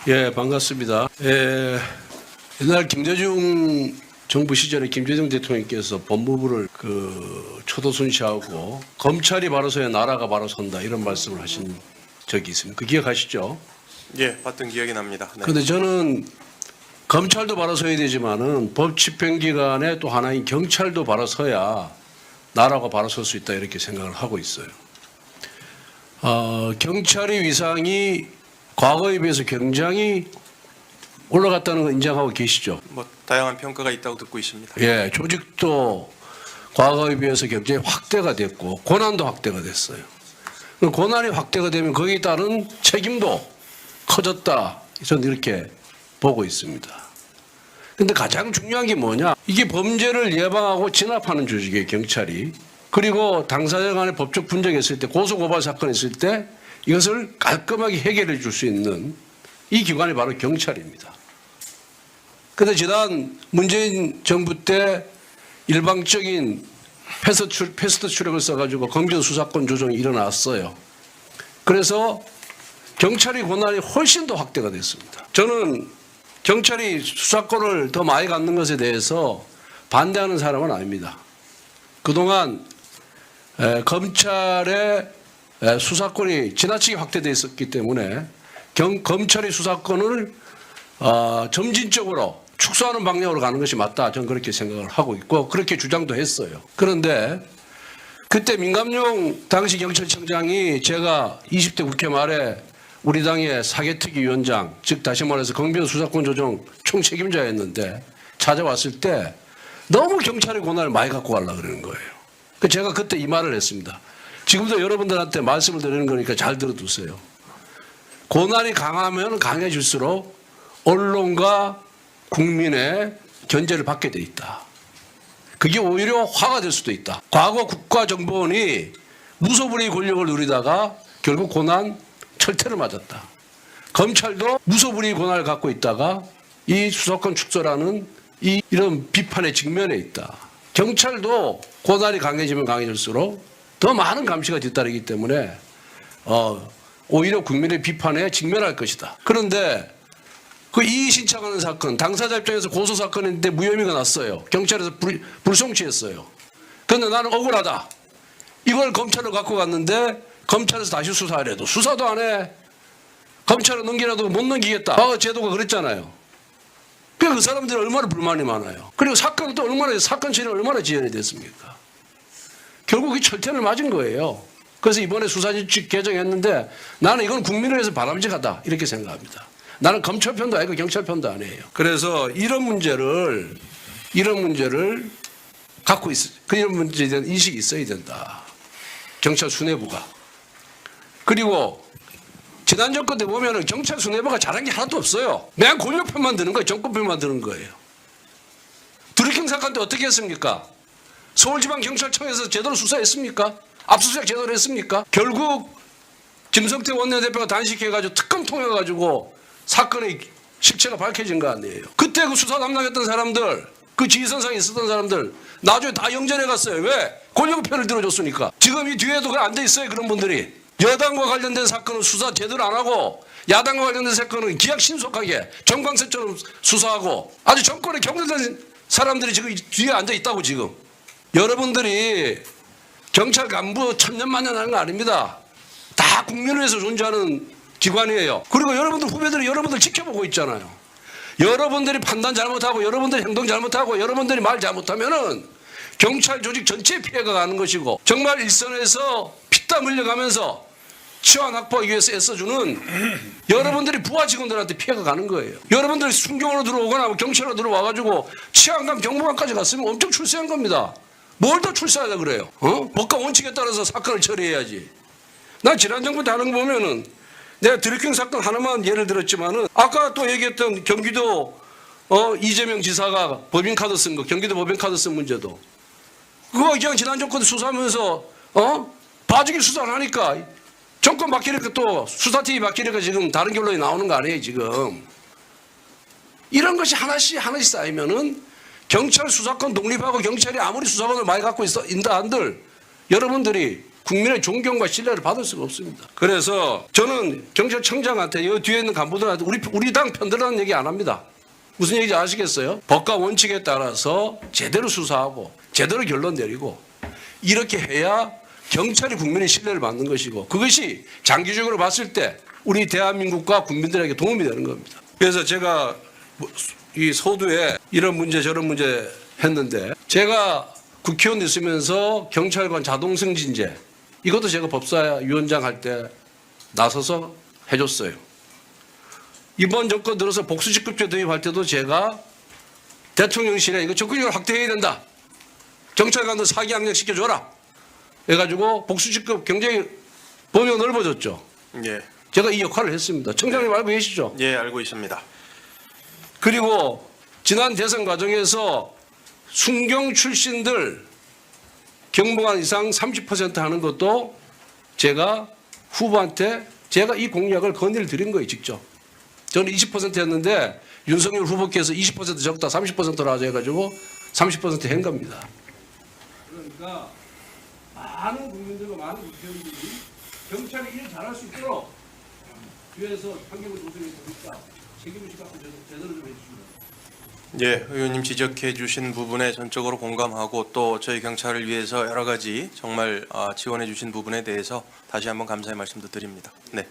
예, 반갑습니다. 옛날 김대중 정부 시절에 김대중 대통령께서 법무부를 초도순 시하고 검찰이 바로 서야 나라가 바로 선다 이런 말씀을 하신 적이 있습니다. 그 기억하시죠? 예, 봤던 기억이 납니다. 네. 그런데 저는 검찰도 바로 서야 되지만은 법 집행기관의 또 하나인 경찰도 바로 서야 나라가 바로 설 수 있다 이렇게 생각을 하고 있어요. 경찰의 위상이 과거에 비해서 굉장히 올라갔다는 거 인정하고 계시죠? 뭐 다양한 평가가 있다고 듣고 있습니다. 예, 조직도 과거에 비해서 굉장히 확대가 됐고 권한도 확대가 됐어요. 권한이 확대가 되면 거기에 따른 책임도 커졌다. 저는 이렇게 보고 있습니다. 근데 가장 중요한 게 뭐냐? 이게 범죄를 예방하고 진압하는 조직이에요, 경찰이. 그리고 당사자 간의 법적 분쟁이 있을 때, 고소고발 사건이 있을 때 이것을 깔끔하게 해결해 줄 수 있는 이 기관이 바로 경찰입니다. 그런데 지난 문재인 정부 때 일방적인 패스트 트랙을 써가지고 검경 수사권 조정이 일어났어요. 그래서 경찰의 권한이 훨씬 더 확대가 됐습니다. 저는 경찰이 수사권을 더 많이 갖는 것에 대해서 반대하는 사람은 아닙니다. 그동안 검찰의 수사권이 지나치게 확대되어 있었기 때문에 검찰의 수사권을 점진적으로 축소하는 방향으로 가는 것이 맞다. 저는 그렇게 생각을 하고 있고 그렇게 주장도 했어요. 그런데 그때 민감용 당시 경찰청장이 제가 20대 국회 말에 우리 당의 사개특위 위원장, 즉 다시 말해서 검경 수사권 조정 총책임자였는데 찾아왔을 때 너무 경찰의 권한을 많이 갖고 가려고 그러는 거예요. 제가 그때 이 말을 했습니다. 지금도 여러분들한테 말씀을 드리는 거니까 잘 들어두세요. 권한이 강하면 강해질수록 언론과 국민의 견제를 받게 돼 있다. 그게 오히려 화가 될 수도 있다. 과거 국가정보원이 무소불위의 권력을 누리다가 결국 권한 철퇴를 맞았다. 검찰도 무소불위의 권한을 갖고 있다가 이 수사권 축소라는 이런 비판의 직면에 있다. 경찰도 권한이 강해지면 강해질수록 더 많은 감시가 뒤따르기 때문에 오히려 국민의 비판에 직면할 것이다. 그런데 그 이의 신청하는 사건, 당사자 입장에서 고소 사건인데 무혐의가 났어요. 경찰에서 불송치했어요. 그런데 나는 억울하다. 이걸 검찰로 갖고 갔는데 검찰에서 다시 수사를 해도 수사도 안 해. 검찰로 넘기라도 못 넘기겠다. 과거 제도가 그랬잖아요. 그 사람들이 얼마나 불만이 많아요. 그리고 사건 처리는 얼마나 지연이 됐습니까? 결국 이 철퇴를 맞은 거예요. 그래서 이번에 수사규칙 개정했는데 나는 이건 국민을 위해서 바람직하다 이렇게 생각합니다. 나는 검찰 편도 아니고 경찰 편도 아니에요. 그래서 이런 문제를 갖고 이런 문제에 대한 인식이 있어야 된다. 경찰 수뇌부가. 그리고 지난 정권 때 보면은 경찰 수뇌부가 잘한 게 하나도 없어요. 맨 권력 편만 드는 거예요. 정권 편만 드는 거예요. 드루킹 사건 때 어떻게 했습니까? 서울지방경찰청에서 제대로 수사했습니까? 압수수색 제대로 했습니까? 결국 김성태 원내대표가 단식해가지고 특검 통해가지고 사건의 실체가 밝혀진 거 아니에요. 그때 그 수사 담당했던 사람들, 그 지휘선상에 있었던 사람들 나중에 다 영전해 갔어요. 왜? 권력 편을 들어줬으니까. 지금 이 뒤에도 안 돼 있어요. 그런 분들이. 여당과 관련된 사건은 수사 제대로 안 하고 야당과 관련된 사건은 기약 신속하게 정광석처럼 수사하고 아주 정권에 경질된 사람들이 지금 뒤에 앉아 있다고 지금. 여러분들이 경찰 간부 천년만년 하는 거 아닙니다. 다 국민을 위해서 존재하는 기관이에요. 그리고 여러분들 후배들이 여러분들 지켜보고 있잖아요. 여러분들이 판단 잘못하고 여러분들이 행동 잘못하고 여러분들이 말 잘못하면은 경찰 조직 전체에 피해가 가는 것이고 정말 일선에서 피땀 흘려가면서 치안 확보하기 위해서 애써주는 여러분들이 부하 직원들한테 피해가 가는 거예요. 여러분들이 순경으로 들어오거나 경찰로 들어와가지고 치안감 경보관까지 갔으면 엄청 출세한 겁니다. 뭘 더 출세하자 그래요? 법과 원칙에 따라서 사건을 처리해야지. 난 지난 정부 때 하는 거 보면은 내가 드루킹 사건 하나만 예를 들었지만은 아까 또 얘기했던 경기도 이재명 지사가 법인카드 쓴 거, 경기도 법인카드 쓴 문제도 그거 그냥 지난 정권 수사하면서 봐주기 수사를 하니까 정권 바뀌니까 또 수사팀이 바뀌니까 지금 다른 결론이 나오는 거 아니에요 지금. 이런 것이 하나씩 쌓이면은 경찰 수사권 독립하고 경찰이 아무리 수사권을 많이 갖고 있다 한들 여러분들이 국민의 존경과 신뢰를 받을 수가 없습니다. 그래서 저는 경찰청장한테 이 뒤에 있는 간부들한테 우리 당 편들라는 얘기 안 합니다. 무슨 얘기인지 아시겠어요? 법과 원칙에 따라서 제대로 수사하고 제대로 결론 내리고 이렇게 해야 경찰이 국민의 신뢰를 받는 것이고 그것이 장기적으로 봤을 때 우리 대한민국과 국민들에게 도움이 되는 겁니다. 그래서 제가 이 서두에 이런 문제 저런 문제 했는데 제가 국회의원 있으면서 경찰관 자동승진제 이것도 제가 법사위원장 할 때 나서서 해줬어요. 이번 정권 들어서 복수직급제 도입할 때도 제가 대통령실에 이거 적극적으로 확대해야 된다. 경찰관들 사기 항력 시켜줘라. 해가지고 복수직급 굉장히 범위가 넓어졌죠. 예, 제가 이 역할을 했습니다. 청장님 알고 계시죠? 예, 알고 있습니다. 그리고 지난 대선 과정에서 순경 출신들 경무관 이상 30% 하는 것도 제가 후보한테 제가 이 공약을 건의를 드린 거예요, 직접. 저는 20%였는데 윤석열 후보께서 20% 적다 30%로 하자 해가지고 30%한 겁니다. 그러니까 많은 국민들과 많은 국회의원들이 경찰이 일 잘할 수 있도록 뒤에서 환경을 조성해 주니까 책임의식 갖고 제대로 좀 해주시면. 예, 의원님 지적해 주신 부분에 전적으로 공감하고 또 저희 경찰을 위해서 여러 가지 정말 지원해 주신 부분에 대해서 다시 한번 감사의 말씀도 드립니다. 네.